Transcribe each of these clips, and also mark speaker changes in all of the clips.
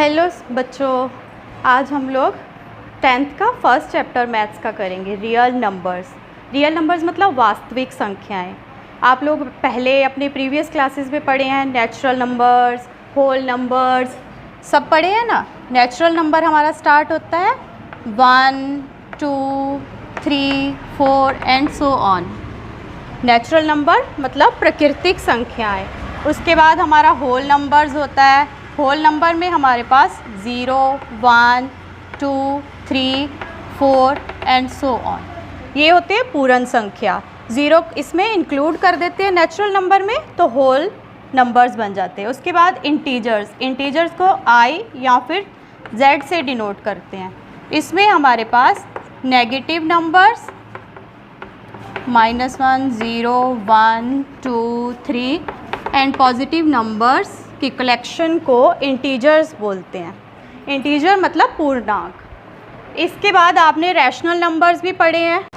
Speaker 1: Hello बच्चों, आज हम लोग 10th का फर्स्ट चैप्टर मैथ्स का करेंगे। रियल नंबर्स मतलब वास्तविक संख्याएं। आप लोग पहले अपने प्रीवियस क्लासेस में पढ़े हैं, नेचुरल नंबर्स, होल नंबर्स सब पढ़े हैं ना। नेचुरल नंबर हमारा स्टार्ट होता है 1, 2, 3, 4 and so on. Natural number मतलब प्राकृतिक संख्याएं। उसके बाद हमारा होल नंबर्स होता है। होल नंबर में हमारे पास 0, 1, 2, 3, 4 एंड सो ऑन, ये होते हैं पूर्ण संख्या। 0 इसमें इंक्लूड कर देते हैं नेचुरल नंबर में, तो होल नंबर्स बन जाते हैं। उसके बाद इंटीजर्स को I या फिर Z से डिनोट करते हैं। इसमें हमारे पास negative numbers -1, 0, 1, 2, 3 and positive numbers की कलेक्शन को इंटीजर्स बोलते हैं। इंटीजर मतलब पूर्णांक। इसके बाद आपने रैशनल नंबर्स भी पढ़े हैं।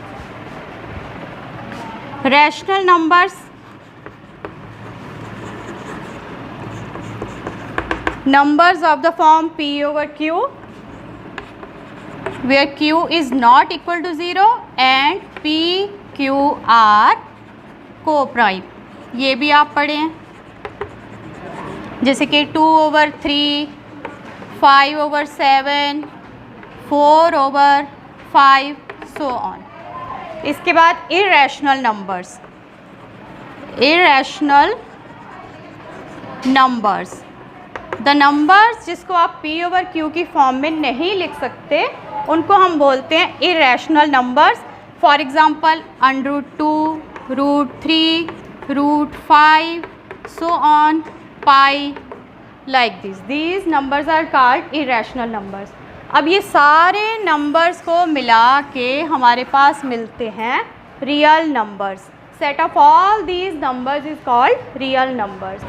Speaker 1: Rational numbers of the form P/Q where Q is not equal to 0 and P, Q are co-prime, ये भी आप पढ़े हैं। जैसे कि 2/3, 5/7, 4/5 सो ऑन। इसके बाद इरेशनल नंबर्स द नंबर्स जिसको आप P/Q की फॉर्म में नहीं लिख सकते उनको हम बोलते हैं irrational numbers. For example √2, √3, √5 so on, pi, like these numbers are called irrational numbers। अब ये सारे नंबर्स को मिला के हमारे पास मिलते हैं real numbers. Set of all these numbers is called real numbers.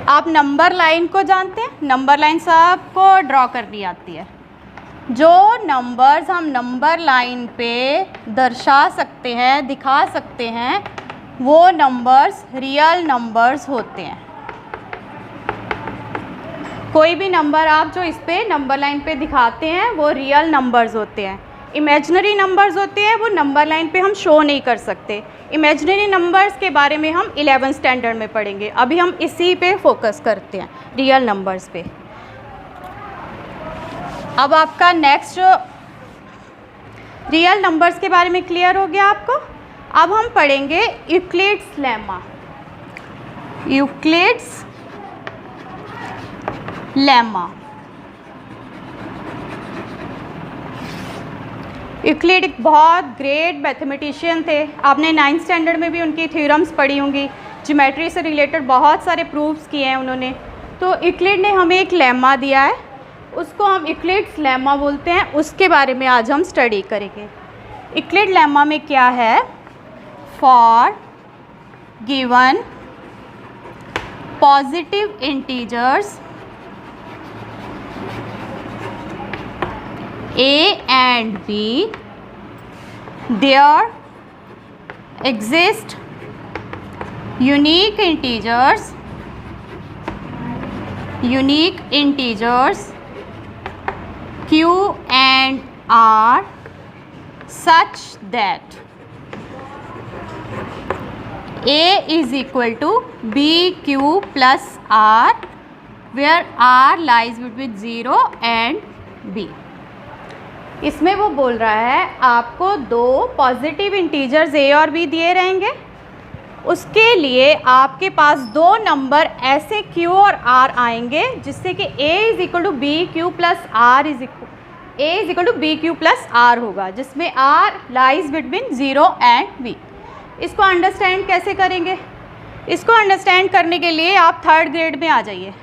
Speaker 1: आप नंबर लाइन को जानते हैं, नंबर लाइन सबको ड्रॉ करनी आती है। जो नंबर्स हम नंबर लाइन पे दर्शा सकते हैं, दिखा सकते हैं, वो नंबर्स रियल नंबर्स होते हैं। कोई भी नंबर आप जो इस पे नंबर लाइन पे दिखाते हैं वो रियल नंबर्स होते हैं। इमेजिनरी नंबर्स होते हैं वो नंबर लाइन पे हम शो नहीं कर सकते। इमेजिनरी नंबर्स के बारे में हम 11th स्टैंडर्ड में पढ़ेंगे। अभी हम इसी पे फोकस करते हैं, रियल नंबर्स पे। अब आपका नेक्स्ट रियल नंबर्स के बारे में क्लियर हो गया आपको। अब हम पढ़ेंगे यूक्लिड्स लेमा। यूक्लिड एक बहुत ग्रेट मैथमेटिशियन थे। आपने 9th स्टैंडर्ड में भी उनकी थ्योरम्स पढ़ी होंगी। ज्योमेट्री से रिलेटेड बहुत सारे प्रूफ्स किए हैं उन्होंने। तो यूक्लिड ने हमें एक लेमा दिया है, उसको हम यूक्लिड्स लेमा बोलते हैं। उसके बारे में आज हम स्टडी करेंगे। यूक्लिड लेमा में क्या है? For given positive integers A and B, there exist unique integers Q and R such that A is equal to BQ plus R, where R lies between 0 and B। इसमें वो बोल रहा है आपको दो पॉजिटिव इंटीजर्स A और B दिए रहेंगे। उसके लिए आपके पास दो नंबर ऐसे Q और R आएंगे जिससे कि A is equal to BQ plus R होगा, जिसमें R lies between 0 and B। इसको अंडरस्टैंड कैसे करेंगे? इसको अंडरस्टैंड करने के लिए आप 3rd ग्रेड में आ जाइए।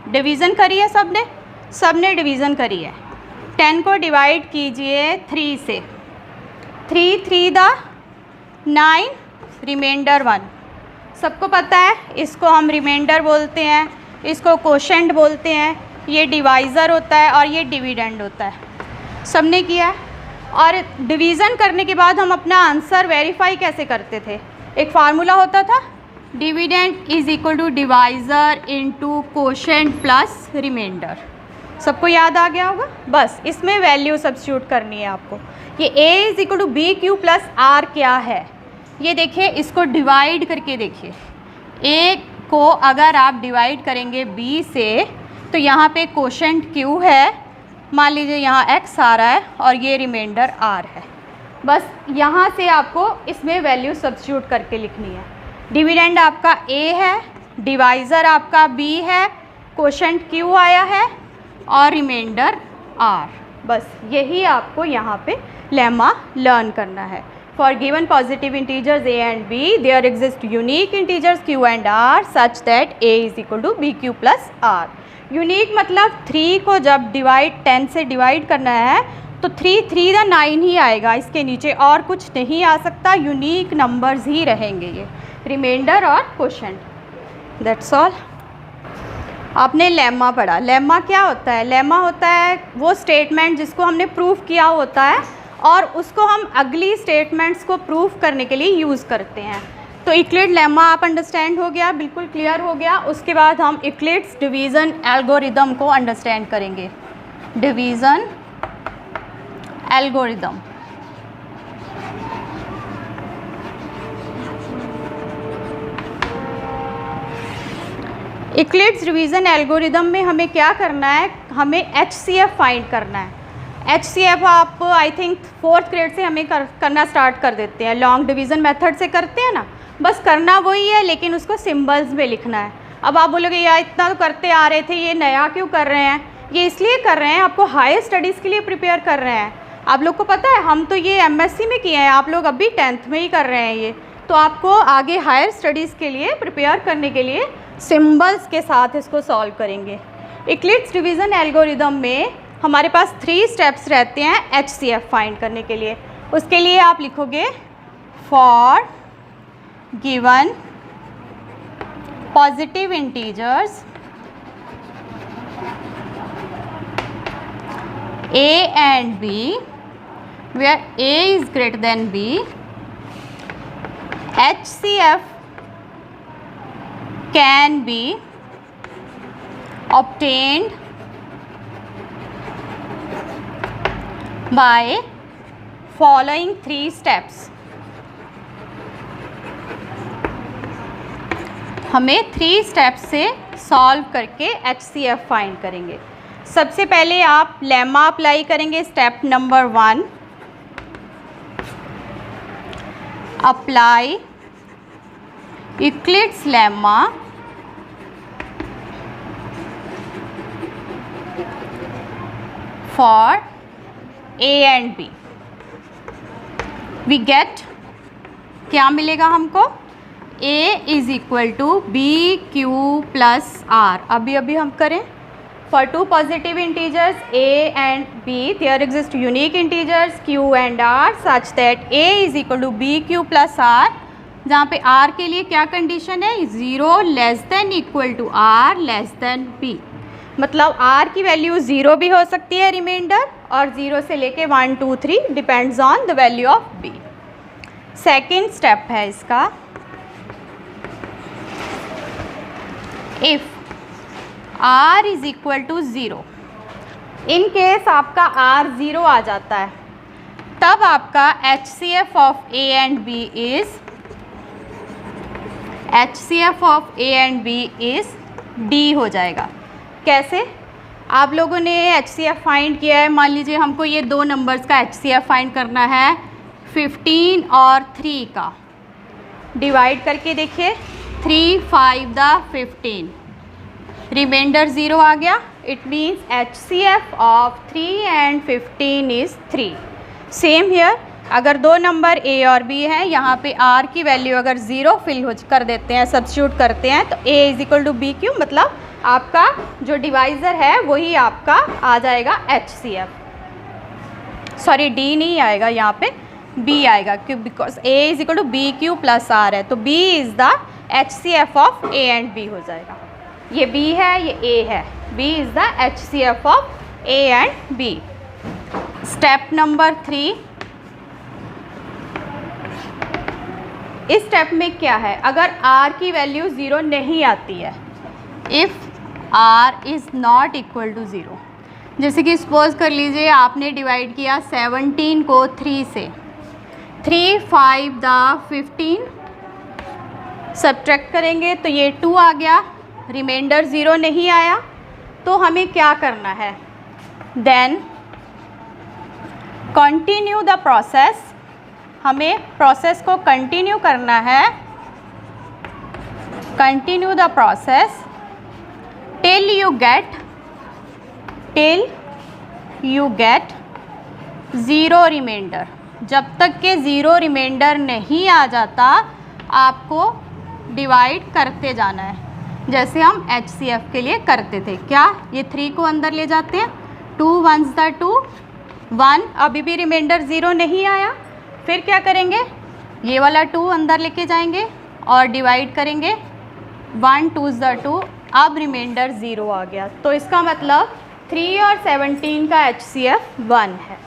Speaker 1: डिवीज़न करी है सबने डिवीज़न करी है। 10 को डिवाइड कीजिए 3 से। 3 3 दा 9, रिमाइंडर 1। सबको पता है इसको हम रिमाइंडर बोलते हैं, इसको कोशेंट बोलते हैं। ये डिवाइज़र होता है और ये डिविडेंड होता है। सबने किया है। और डिवीज़न करने के बाद हम अपना आंसर वेरीफाई कैसे करते थे? एक फार्मूला होता था, dividend is equal to divisor into quotient plus remainder. सबको याद आ गया होगा। बस इसमें वैल्यू सब्स्टिट्यूट करनी है आपको। ये a is equal to b q plus r क्या है, ये देखिए, इसको डिवाइड करके देखिए। a को अगर आप डिवाइड करेंगे b से तो यहाँ पे कोशेंट q है, मान लीजिए यहाँ x आ रहा है और ये रिमाइंडर r है। बस यहाँ से आपको इसमें वैल्यू सब्स्टिट्यूट करके लिखनी है। डिविडेंड आपका a है, डिवाइज़र आपका b है, कोशेंट q आया है और रिमाइंडर r। बस यही आपको यहाँ पे लेमा लर्न करना है। For given positive integers a and b there exist unique integers q and r such that a is equal to b q plus r. Unique मतलब 3 को जब 10 से डिवाइड करना है तो 3 3 द 9 ही आएगा, इसके नीचे और कुछ नहीं आ सकता, यूनिक नंबर्स ही रहेंगे ये, रिमाइंडर और कोशेंट। That's all. आपने लेमा पढ़ा। लेमा क्या होता है? लेमा होता है वो स्टेटमेंट जिसको हमने प्रूफ किया होता है और उसको हम अगली स्टेटमेंट्स को प्रूफ करने के लिए यूज़ करते हैं। तो यूक्लिड लेमा आप अंडरस्टैंड हो गया, बिल्कुल क्लियर हो गया। उसके बाद हम यूक्लिड्स डिवीज़न एल्गोरिदम को अंडरस्टैंड करेंगे। Division algorithm, Euclid's division algorithm में हमें क्या करना है? हमें HCF फाइंड करना है। HCF आप आई थिंक 4th ग्रेड से हमें करना स्टार्ट कर देते हैं, लॉन्ग डिवीज़न मेथड से करते हैं ना। बस करना वही है लेकिन उसको सिंबल्स में लिखना है। अब आप बोलोगे यार इतना तो करते आ रहे थे, ये नया क्यों कर रहे हैं? ये इसलिए कर रहे हैं, आपको हायर स्टडीज़ के लिए प्रिपेयर कर रहे हैं। आप लोग को पता है हम तो ये MSc में किए हैं, आप लोग अभी 10th में ही कर रहे हैं ये। तो आपको आगे हायर स्टडीज़ के लिए प्रिपेयर करने के लिए सिंबल्स के साथ इसको सॉल्व करेंगे। यूक्लिड्स डिवीज़न एल्गोरिदम में हमारे पास 3 स्टेप्स रहते हैं HCF फाइंड करने के लिए। उसके लिए आप लिखोगे for given positive integers a and b where a is greater than b, HCF can be obtained by following 3 steps। हमें 3 स्टेप्स से सॉल्व करके HCF फाइंड करेंगे। सबसे पहले आप लेमा अप्लाई करेंगे। Step number 1, apply Euclid's lemma for A and B। We get, क्या मिलेगा हमको? A is equal to b q plus r. अभी हम करें। For 2 positive integers a and b, there exist unique integers q and r such that a is equal to bq plus r, जहाँ पे r के लिए क्या condition है? 0 less than equal to r less than b। मतलब r की value 0 भी हो सकती है रिमाइंडर, और 0 से लेके 1 2 3 depends on the value of b। Second step है इसका, if r is equal to 0, in case आपका r 0 आ जाता है तब आपका HCF of a and b is d हो जाएगा। कैसे? आप लोगों ने HCF फाइंड किया है, मान लीजिए हमको ये 2 नंबर्स का HCF फाइंड करना है 15 और 3 का। डिवाइड करके देखिए, 3 5 द 15, रिमाइंडर 0 आ गया। It means HCF of 3 and 15 is 3। Same here, अगर 2 नंबर A और B हैं, यहाँ पे R की वैल्यू अगर 0 फिल कर देते हैं, सब्स्टिट्यूट करते हैं, तो A is equal to b q, मतलब आपका जो डिवाइज़र है वही आपका आ जाएगा HCF। सॉरी, D नहीं आएगा, यहाँ पे B आएगा, क्यों? Because A is equal to b q plus r है, तो B is the HCF of A and B हो जाएगा। ये B है, ये A है, B is the HCF of A and B। Step number 3, इस स्टेप में क्या है? अगर R की वैल्यू 0 नहीं आती है, if R is not equal to 0, जैसे कि सपोज कर लीजिए आपने डिवाइड किया 17 को 3 से, 3 5 15, सब्ट्रैक्ट करेंगे तो ये 2 आ गया, रिमाइंडर 0 नहीं आया, तो हमें क्या करना है, देन कंटिन्यू द प्रोसेस, हमें प्रोसेस को कंटिन्यू करना है, continue the process till you get 0 remainder, जब तक के 0 रिमाइंडर नहीं आ जाता आपको डिवाइड करते जाना है, जैसे हम HCF के लिए करते थे। क्या ये 3 को अंदर ले जाते हैं, 2 1s 2, 1, अभी भी रिमाइंडर 0 नहीं आया, फिर क्या करेंगे, ये वाला 2 अंदर लेके जाएंगे और डिवाइड करेंगे, 1 2s 2, अब रिमाइंडर 0 आ गया, तो इसका मतलब 3 और 17 का HCF 1 है।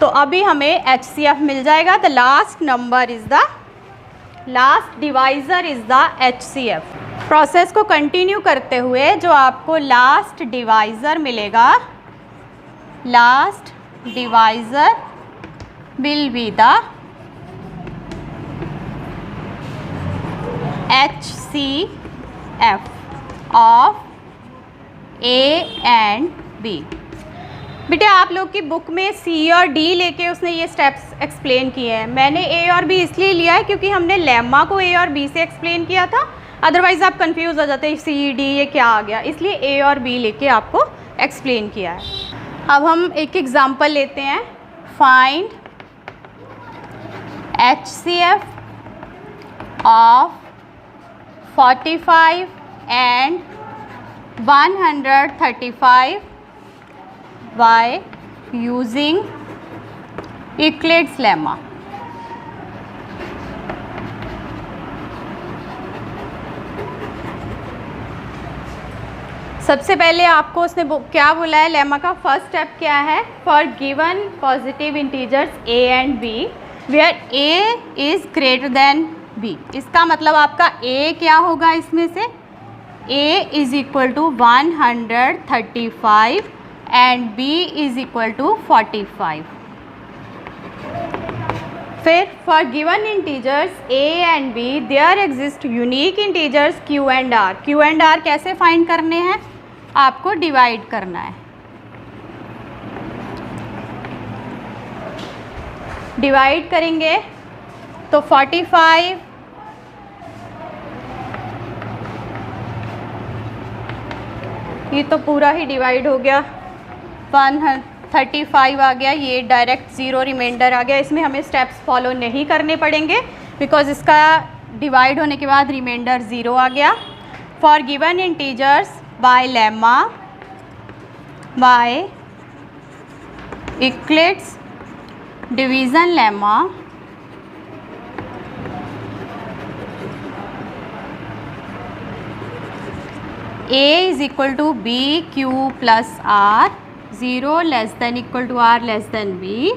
Speaker 1: तो अभी हमें HCF मिल जाएगा, the last number is the last divisor is the HCF। Process को कंटिन्यू करते हुए जो आपको लास्ट डिवाइज़र मिलेगा, last divisor will be the HCF of A and B। बेटे आप लोग की बुक में C और D लेके उसने ये स्टेप्स एक्सप्लेन किए हैं, मैंने A और B इसलिए लिया है क्योंकि हमने लेम्मा को A और B से एक्सप्लेन किया था, अदरवाइज़ आप कंफ्यूज हो जाते हैं C D ये क्या आ गया, इसलिए A और B लेके आपको एक्सप्लेन किया है। अब हम एक एग्ज़ाम्पल लेते हैं, find HCF of 45 and 135 by using Euclid's lemma। सबसे पहले आपको उसने क्या बोला है, लेमा का फर्स्ट स्टेप क्या है, for given positive integers A and B where A is greater than B। इसका मतलब आपका A क्या होगा, इसमें से A is equal to 135 and B is equal to 45। फिर for given integers A and B there exist unique integers Q and R। Q and R कैसे find करने हैं, आपको डिवाइड करना है, डिवाइड करेंगे तो 45 ये तो पूरा ही डिवाइड हो गया, 135 आ गया, ये डायरेक्ट 0 रिमाइंडर आ गया, इसमें हमें स्टेप्स फॉलो नहीं करने पड़ेंगे बिकॉज इसका डिवाइड होने के बाद रिमाइंडर 0 आ गया। For given integers by lemma by Euclid's division lemma A is equal to B Q plus R, 0 less than equal to R less than B।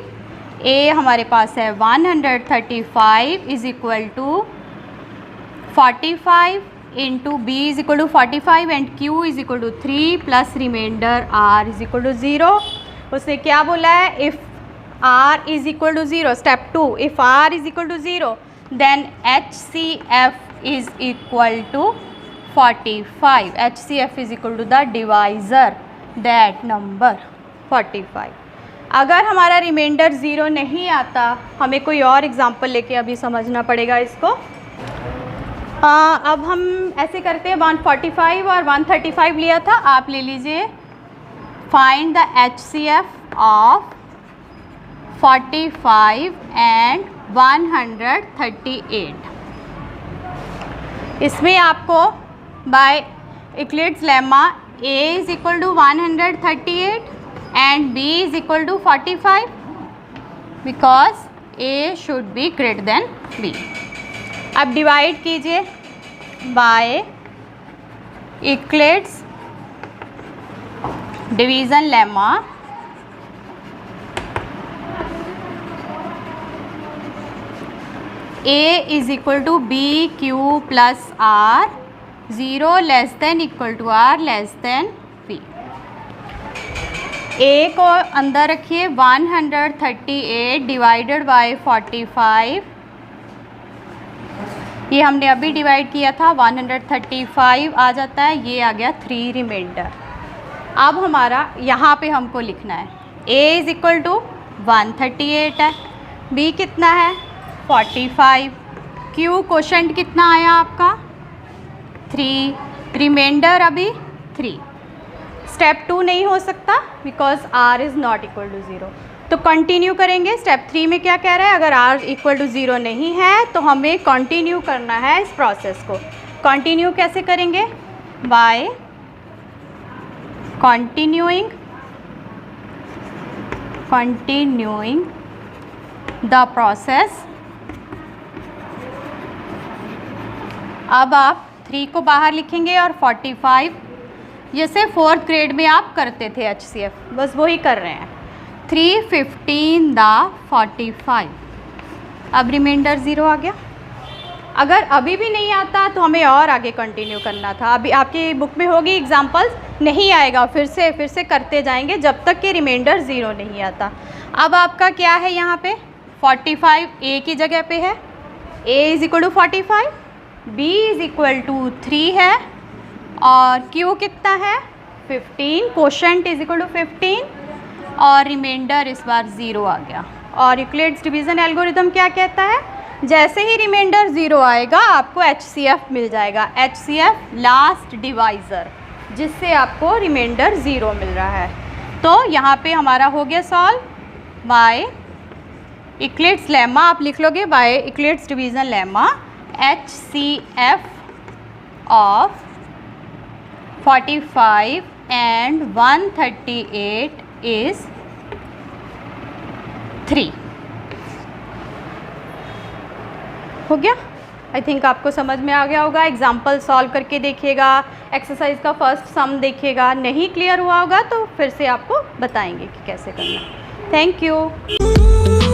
Speaker 1: A हमारे पास है 135 is equal to 45 into B is equal to 45 and Q is equal to 3 plus remainder R is equal to 0। उसने क्या बोला है, if R is equal to 0, step 2, if R is equal to 0 then HCF is equal to 45। HCF is equal to the divisor that number 45। अगर हमारा reminder 0 नहीं आता, हमें कोई और एग्जांपल लेके अभी समझना पड़ेगा इसको। अब हम ऐसे करते हैं, 145 और 135 लिया था, आप ले लीजिए find the HCF of 45 and 138। इसमें आपको by Euclid's lemma A is equal to 138 and B is equal to 45 because A should be greater than B। अब डिवाइड कीजिए by Euclid's division lemma, A is equal to B Q plus R, 0 less than equal to R less than B। ए को अंदर रखिए, 138 divided by 45, ये हमने अभी divide किया था, 135 आ जाता है, ये आ गया 3 रिमाइंडर। अब हमारा यहाँ पे हमको लिखना है a इज़ इक्वल टू 138 है, b कितना है 45, q कोशेंट कितना आया आपका 3, रिमाइंडर अभी 3। स्टेप 2 नहीं हो सकता because r is not equal to 0, तो कंटिन्यू करेंगे। स्टेप 3 में क्या कह रहा है, अगर r इक्वल टू 0 नहीं है तो हमें कंटिन्यू करना है इस प्रोसेस को। कंटिन्यू कैसे करेंगे, बाय continuing the process। अब आप 3 को बाहर लिखेंगे और 45, जैसे 4th ग्रेड में आप करते थे HCF, बस वही कर रहे हैं। 315 द 45, अब रिमाइंडर 0 आ गया। अगर अभी भी नहीं आता तो हमें और आगे कंटिन्यू करना था। अभी आपकी बुक में होगी एग्जांपल्स, नहीं आएगा फिर से करते जाएंगे जब तक कि रिमाइंडर 0 नहीं आता। अब आपका क्या है यहाँ पे 45 a की जगह पे है, a is equal to 45, b is equal to 3 है और q कितना है 15, कोशेंट इज़ इक्वल टू 15 और रिमाइंडर इस बार 0 आ गया। और यूक्लिड्स डिवीज़न एल्गोरिथम क्या कहता है, जैसे ही रिमाइंडर 0 आएगा आपको HCF मिल जाएगा, HCF लास्ट डिवाइज़र, जिससे आपको रिमाइंडर 0 मिल रहा है। तो यहाँ पे हमारा हो गया सॉल्व बाय यूक्लिड्स लेमा, आप लिख लोगे by Euclid's division lemma, HCF of 45 and 138 is 3। हो गया, आई थिंक आपको समझ में आ गया होगा। एग्जाम्पल सॉल्व करके देखिएगा, एक्सरसाइज का फर्स्ट सम देखिएगा, नहीं क्लियर हुआ होगा तो फिर से आपको बताएंगे कि कैसे करना है। Thank you.